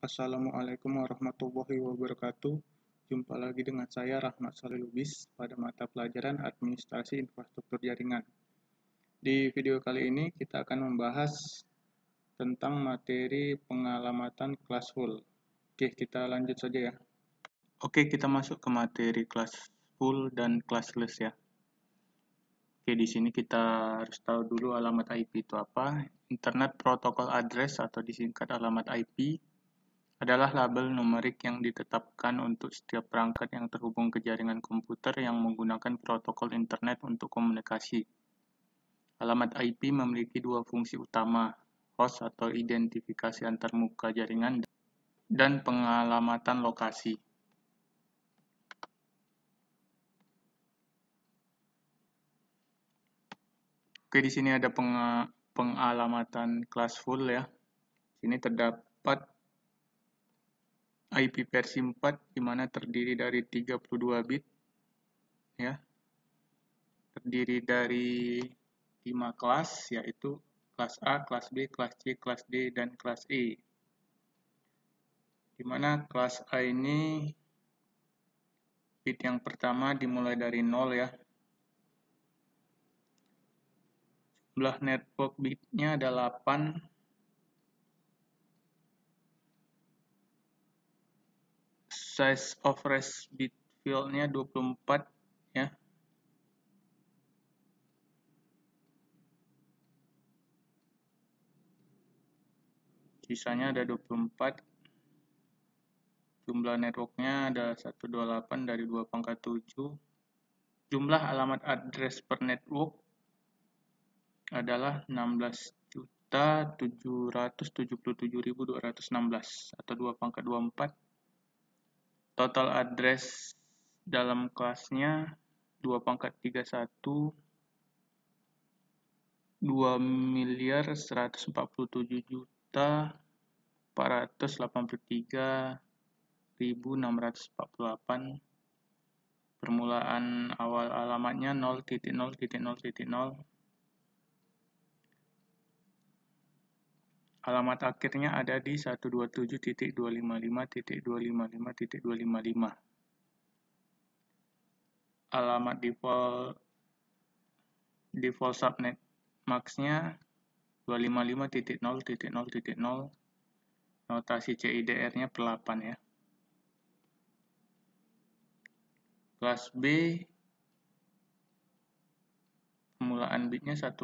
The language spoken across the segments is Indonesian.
Assalamualaikum warahmatullahi wabarakatuh. Jumpa lagi dengan saya Rahmat Saleh Lubis pada mata pelajaran Administrasi Infrastruktur Jaringan. Di video kali ini kita akan membahas tentang materi pengalamatan kelas full. Oke, kita lanjut saja ya. Oke, kita masuk ke materi kelas full dan classless ya. Oke, di sini kita harus tahu dulu alamat IP itu apa. Internet Protocol Address atau disingkat alamat IP adalah label numerik yang ditetapkan untuk setiap perangkat yang terhubung ke jaringan komputer yang menggunakan protokol internet untuk komunikasi. Alamat IP memiliki dua fungsi utama, host atau identifikasi antarmuka jaringan dan pengalamatan lokasi. Oke, di sini ada pengalamatan kelas full ya. Sini terdapat IP versi 4 di mana terdiri dari 32 bit ya. Terdiri dari 5 kelas, yaitu kelas A, kelas B, kelas C, kelas D, dan kelas E. Di mana kelas A ini bit yang pertama dimulai dari 0 ya. Jumlah network bitnya ada 8. Size of rest bit field-nya 24 ya. Sisanya ada 24. Jumlah networknya ada 128 dari 2 pangkat 7. Jumlah alamat address per network adalah 16.777.216 atau 2 pangkat 24. Total address dalam kelasnya 2 pangkat 31 2.143.483.648. Permulaan awal alamatnya 0.0.0.0. Alamat akhirnya ada di 127.255.255.255. Alamat default subnet max-nya 255.0.0.0. Notasi CIDR-nya per 8 ya. Kelas B permulaan bitnya 10.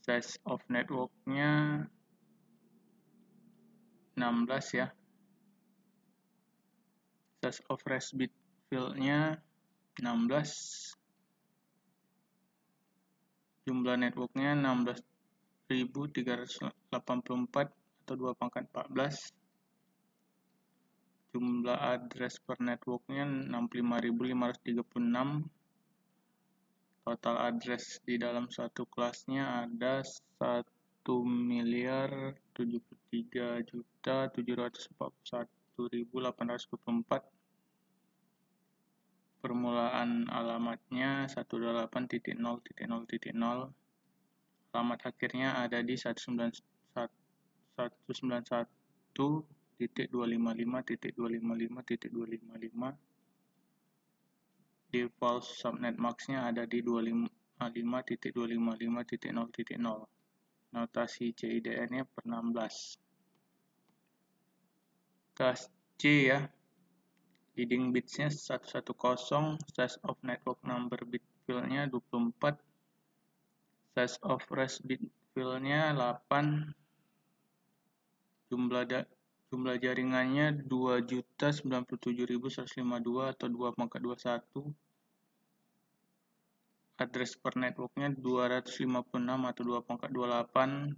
Size of network-nya 16 ya. Size of rest bit field-nya 16. Jumlah network-nya 16.384 atau 2 pangkat 14. Jumlah address per network-nya 65.536. Total address di dalam satu kelasnya ada 1.073.741.824. Permulaan alamatnya 128.0.0.0. Alamat akhirnya ada di 191.255.255.255. Default subnet max-nya ada di 255.255.0.0. Notasi CIDR-nya per 16. Kelas C ya. Leading bits-nya 110. Size of network number bit field-nya 24. Size of rest bit field-nya 8. Jumlah jaringannya 2.097.152 atau 2 pangkat 21. Address per networknya 256 atau 2 pangkat 28.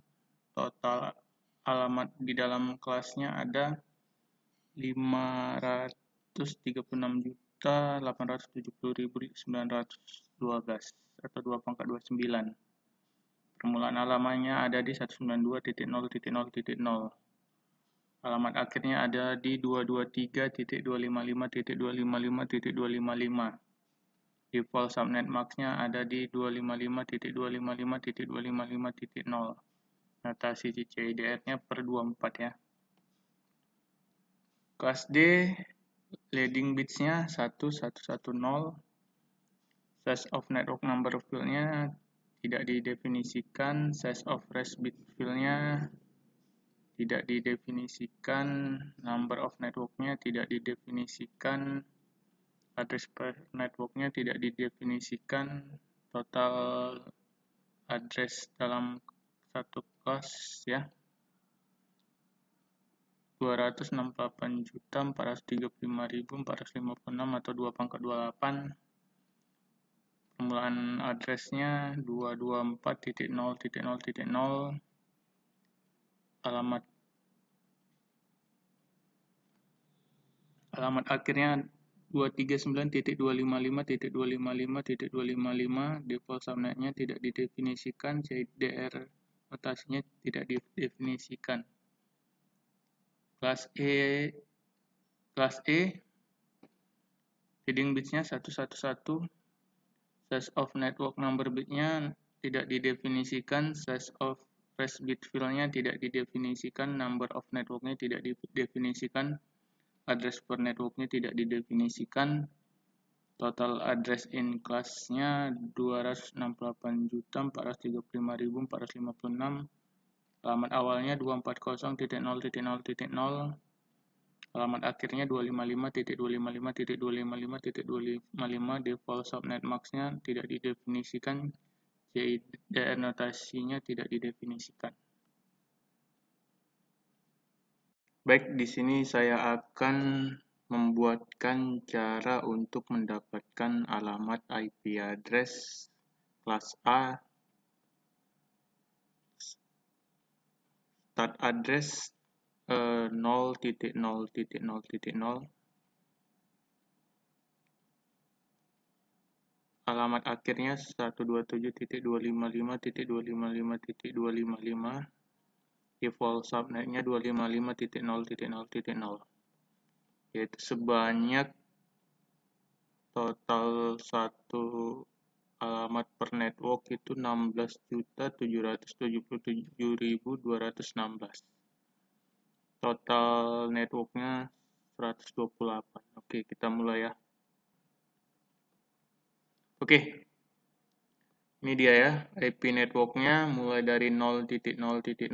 Total alamat di dalam kelasnya ada 536.870.912 atau 2 pangkat 29. Permulaan alamatnya ada di 192.0.0.0. Alamat akhirnya ada di 223.255.255.255. Default subnet max-nya ada di 255.255.255.0. notasi CIDR-nya per 24 ya. Kelas D, leading bits-nya 1110. Size of network number field-nya tidak didefinisikan. Size of rest bit field-nya tidak didefinisikan. Number of network-nya tidak didefinisikan. Address per network-nya tidak didefinisikan. Total address dalam satu kelas ya 268.435.456 atau 2/28. Permulaan address-nya 224.0.0.0. Alamat akhirnya 239.255.255.255. Default subnetnya tidak didefinisikan. CIDR notasinya tidak didefinisikan. Kelas E leading bits-nya 111. Size of network number bit-nya tidak didefinisikan. Size of rest bit field-nya tidak didefinisikan. Number of network-nya tidak didefinisikan. Address per network-nya tidak didefinisikan. Total address in class-nya 268.435.456. Alamat awalnya 240.0.0.0. Alamat akhirnya 255.255.255.255. Default subnet max-nya tidak didefinisikan. CIDR notasinya tidak didefinisikan. Baik, di sini saya akan membuatkan cara untuk mendapatkan alamat IP address kelas A. Start address 0.0.0.0. Alamat akhirnya 127.255.255.255. Default subnetnya 255.0.0.0. Yaitu sebanyak total satu alamat per network itu 16.777.216. Total networknya 128. Oke, kita mulai ya. Oke, ini dia ya IP networknya mulai dari 0.0.0.0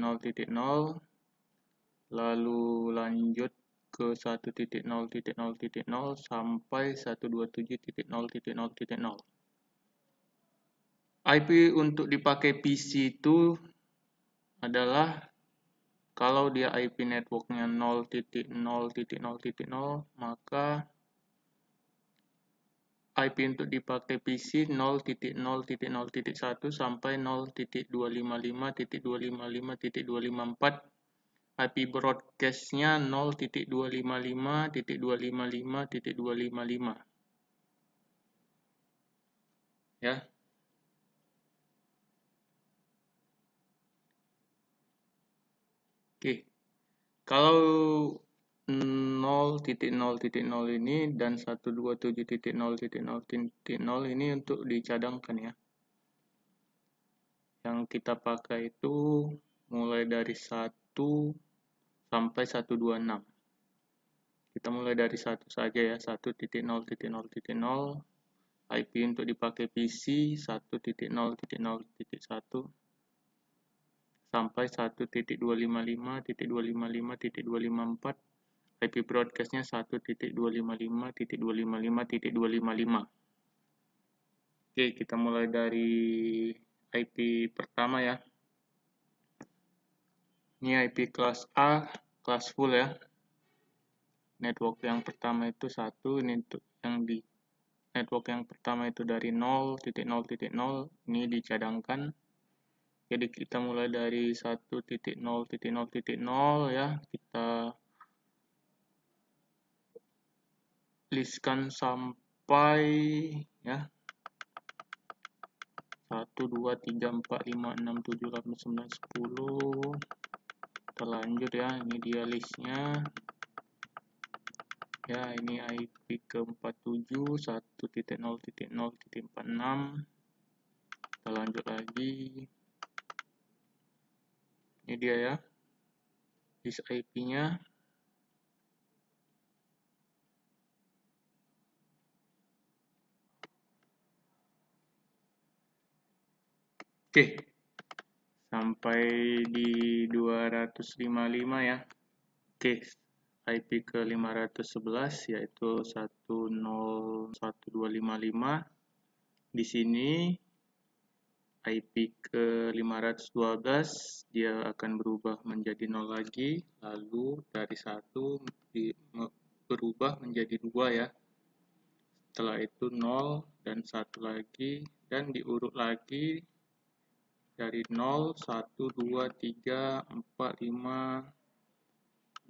lalu lanjut ke 1.0.0.0 sampai 127.0.0.0. IP untuk dipakai PC itu adalah kalau dia IP networknya 0.0.0.0 maka IP untuk dipakai PC 0.0.0.1 sampai 0.255.255.254. IP broadcast-nya 0.255.255.255. Ya. Oke. Kalau 0.0.0 ini dan 127.0.0.0 ini untuk dicadangkan ya. Yang kita pakai itu mulai dari 1 sampai 126. Kita mulai dari 1 saja ya, 1.0.0.0. IP untuk dipakai PC 1.0.0.1 sampai 1.255.255.254. IP broadcast-nya 1.255.255.255. Oke, kita mulai dari IP pertama ya. Ini IP kelas A, kelas full ya. Network yang pertama itu 1, ini untuk yang di network yang pertama itu dari 0.0.0, ini dicadangkan. Jadi kita mulai dari 1.0.0.0 ya, kita listkan sampai ya 1, 2, 3, 4, 5, 6, 7, 8, 9, 10. Kita lanjut ya, ini dia listnya ya, ini IP ke-47 1.0.0.46. Kita lanjut lagi Ini dia ya, disk IP-nya. Oke, sampai di 255 ya. Oke, IP ke 511 yaitu 101.125.5. Di sini IP ke 512 dia akan berubah menjadi 0 lagi, lalu dari 1 berubah menjadi 2 ya. Setelah itu 0 dan 1 lagi, dan diurut lagi dari 0, 1, 2, 3, 4, 5,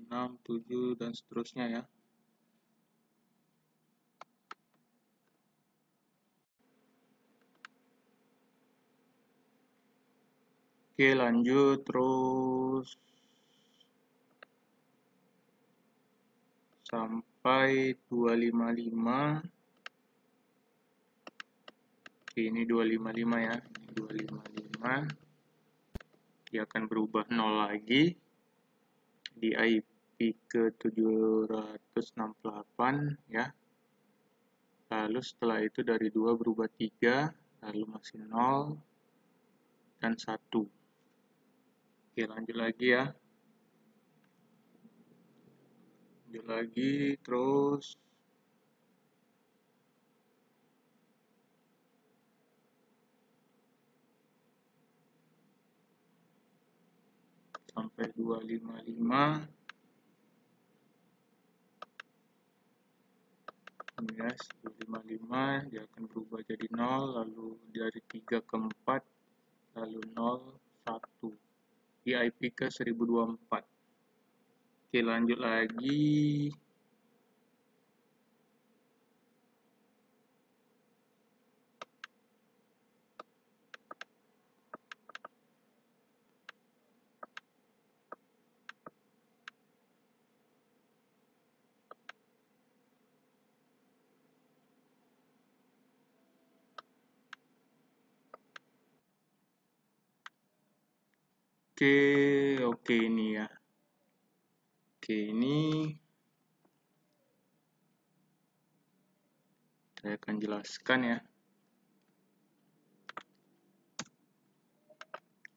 6, 7, dan seterusnya ya. Oke, lanjut terus sampai 255. Oke, ini 255 ya. 255. Dia akan berubah 0 lagi di IP ke 768 ya. Lalu setelah itu dari 2 berubah 3, lalu masih 0 dan 1. Oke, lanjut lagi ya. Lanjut lagi terus sampai 255. Ya, 255 dia akan berubah jadi 0, lalu dari 3 ke 4, lalu 0, 1. Di IP ke 1024. Oke, lanjut lagi. Oke ini ya. Oke, ini saya akan jelaskan ya.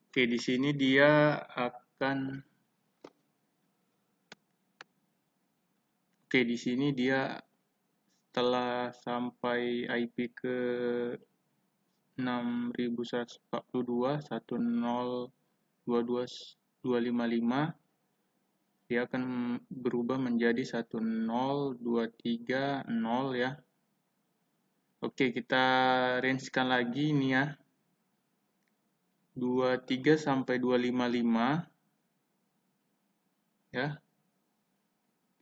Oke, di sini dia akan di sini dia setelah sampai IP ke 6142 1022255, dia akan berubah menjadi 10230 ya. Oke, kita range-kan lagi ini ya. 23 sampai 255 ya.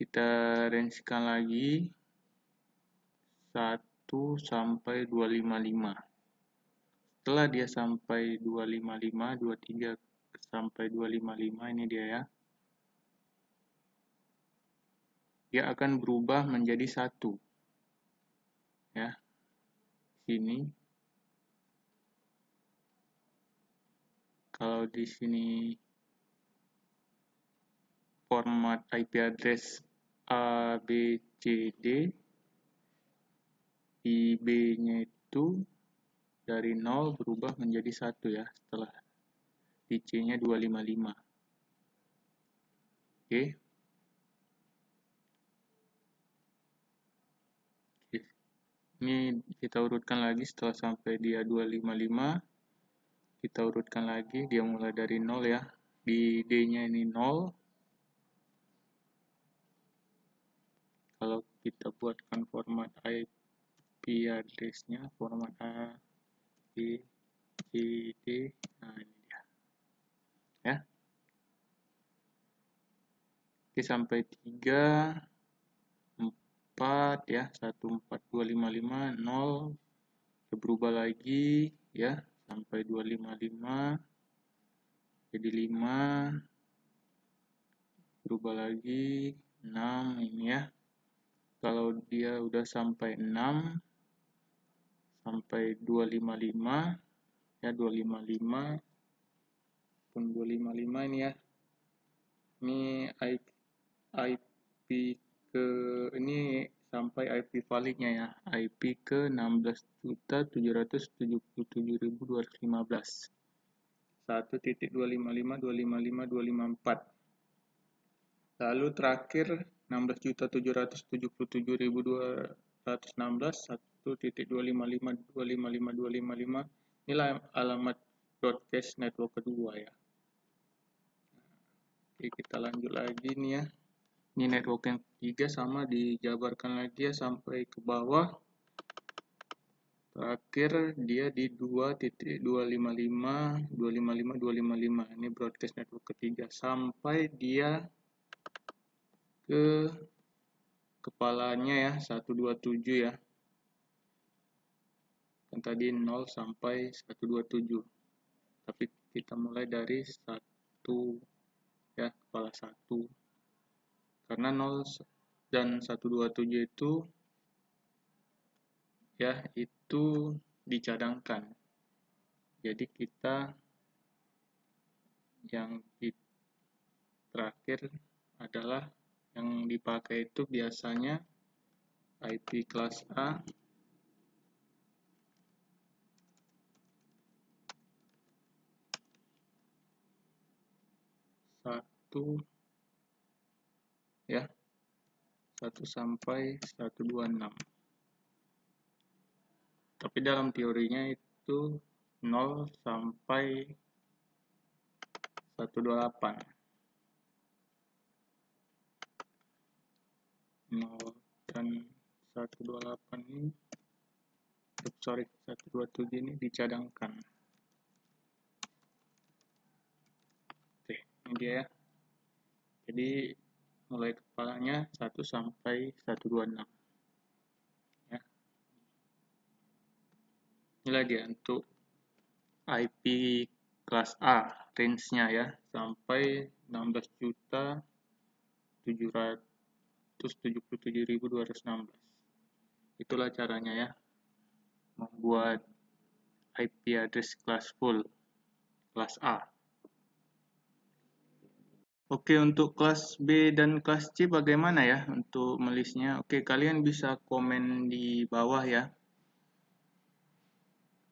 Kita range-kan lagi 1 sampai 255. Setelah dia sampai 255, 23 sampai 255 ini dia ya. Dia akan berubah menjadi 1. Ya. Sini. Kalau di sini format IP address ABCD, IB-nya itu dari 0 berubah menjadi 1 ya, setelah di C-nya 255. Oke. Ini kita urutkan lagi setelah sampai dia 255. Kita urutkan lagi, dia mulai dari 0 ya. Di D-nya ini 0. Kalau kita buatkan format IP address-nya, format A, B, C, D, nah ini dia. Ya. Oke, sampai 3, 4 ya, 14255, 0. Kita berubah lagi ya, sampai 255. Jadi 5. Berubah lagi 6 ini ya. Kalau dia udah sampai 6 sampai 255 ya, 255 ataupun 255 ini ya. Ini IP ke ini sampai IP validnya ya, IP ke 16.777.215. 1.255.255.254. Lalu terakhir 16.777.216, 1.255.255.255. Inilah alamat broadcast network kedua ya. Oke, kita lanjut lagi nih ya. Ini network yang ketiga, sama dijabarkan lagi ya sampai ke bawah. Terakhir dia di 2.255, 255, 255. Ini broadcast network ketiga sampai dia ke kepalanya ya, 127 ya. Kan tadi 0 sampai 127. Tapi kita mulai dari 1 ya, kepala 1. Karena 0 dan 127 itu ya, itu dicadangkan. Jadi kita yang terakhir adalah yang dipakai itu biasanya IP kelas A, ya, 1 sampai 126. Tapi dalam teorinya itu 0 sampai 128. 0 dan 128 ini, 127 ini dicadangkan. Oke, ini dia ya. Jadi mulai kepalanya 1 sampai 126 ya. Inilah dia untuk IP kelas A, range-nya ya, sampai 16.777.216. Itulah caranya ya, membuat IP address kelas full, kelas A. Oke, untuk kelas B dan kelas C bagaimana ya untuk melistnya? Oke, kalian bisa komen di bawah ya.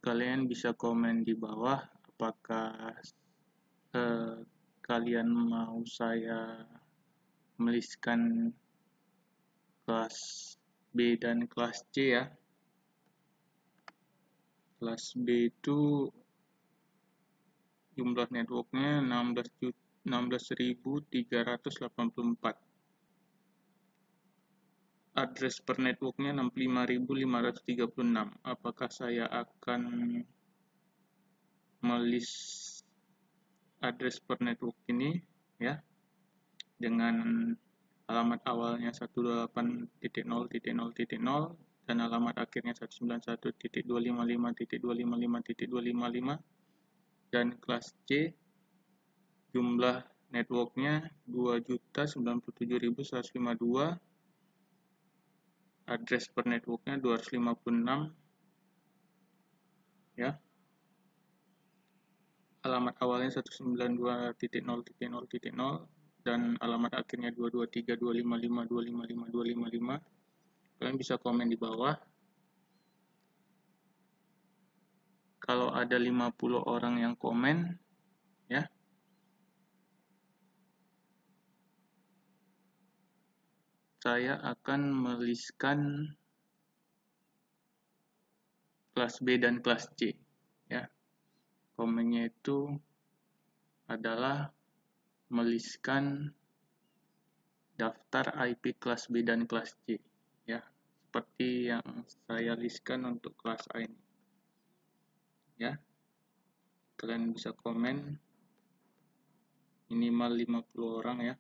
Kalian bisa komen di bawah apakah kalian mau saya melistkan kelas B dan kelas C ya. Kelas B itu jumlah networknya 16.384. Address per networknya 65.536. Apakah saya akan melist address per network ini ya dengan alamat awalnya 128.0.0.0 dan alamat akhirnya 191.255.255.255. Dan kelas C jumlah networknya 2.097.152, address per networknya 256 ya, alamat awalnya 192.0.0.0 dan alamat akhirnya 223.255.255.255. Kalian bisa komen di bawah. Kalau ada 50 orang yang komen ya, saya akan melistkan kelas B dan kelas C ya. Komennya itu adalah melistkan daftar IP kelas B dan kelas C ya, seperti yang saya listkan untuk kelas A ini ya. Kalian bisa komen minimal 50 orang ya.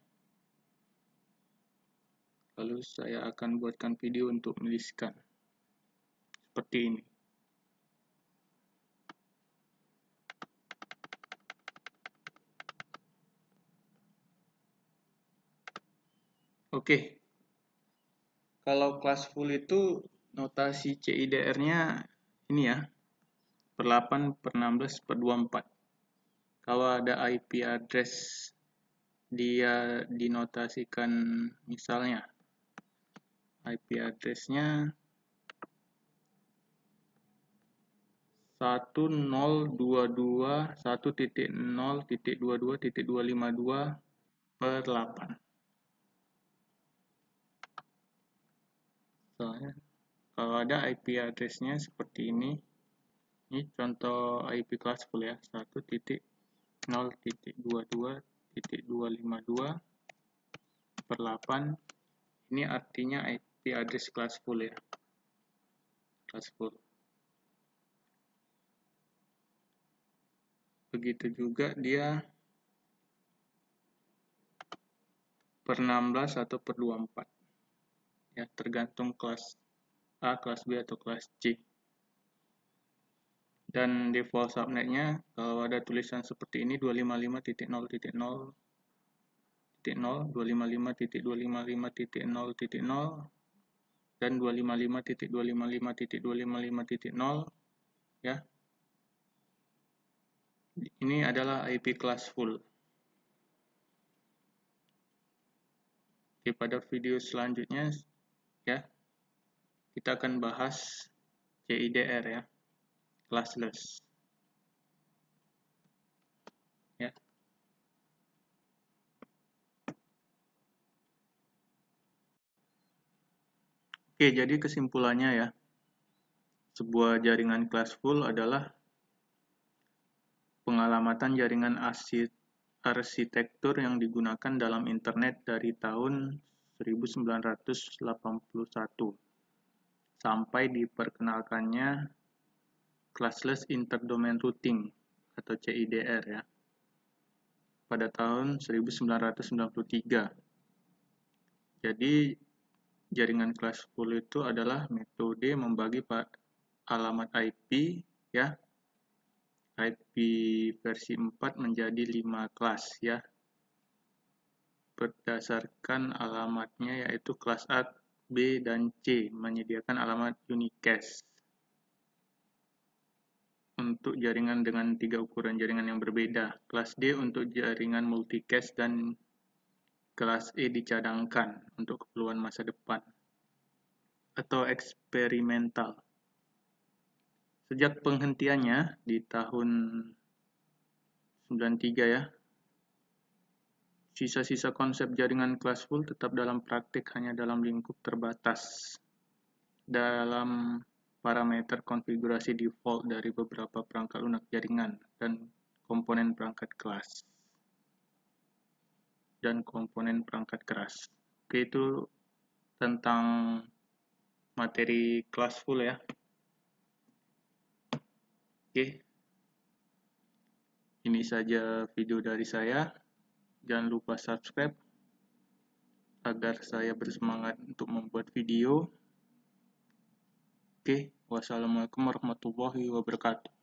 Lalu saya akan buatkan video untuk melistkan seperti ini. Oke, kalau kelas full itu notasi CIDR-nya ini ya, per 8, per 16, per 24. Kalau ada IP address, dia dinotasikan misalnya IP address-nya 10.22.1.0.22.8. Soalnya kalau ada IP address-nya seperti ini contoh IP classful ya, 1.0.22.252/8. Ini artinya IP address classful ya, classful. Begitu juga dia per 16 atau per 24 ya, tergantung kelas A, kelas B, atau kelas C. Dan default subnetnya kalau ada tulisan seperti ini 255.0.0.0, 255.255.0.0, dan 255.255.255.0 ya. Ini adalah IP classful. Oke, pada video selanjutnya ya, kita akan bahas CIDR ya, classless. Ya. Oke, jadi kesimpulannya ya, sebuah jaringan classful adalah pengalamatan jaringan arsitektur yang digunakan dalam internet dari tahun 1981 sampai diperkenalkannya classless interdomain routing atau CIDR ya, pada tahun 1993. Jadi jaringan classful itu adalah metode membagi alamat IP ya, IP versi 4 menjadi 5 kelas ya, berdasarkan alamatnya yaitu kelas A, B, dan C, menyediakan alamat unicast untuk jaringan dengan 3 ukuran jaringan yang berbeda. Kelas D untuk jaringan multicast, dan kelas E dicadangkan untuk keperluan masa depan atau eksperimental. Sejak penghentiannya di tahun 93 ya, sisa-sisa konsep jaringan classful tetap dalam praktik hanya dalam lingkup terbatas dalam parameter konfigurasi default dari beberapa perangkat lunak jaringan dan komponen perangkat kelas dan komponen perangkat keras. Oke, itu tentang materi classful ya. Oke, ini saja video dari saya. Jangan lupa subscribe agar saya bersemangat untuk membuat video. Oke, wassalamualaikum warahmatullahi wabarakatuh.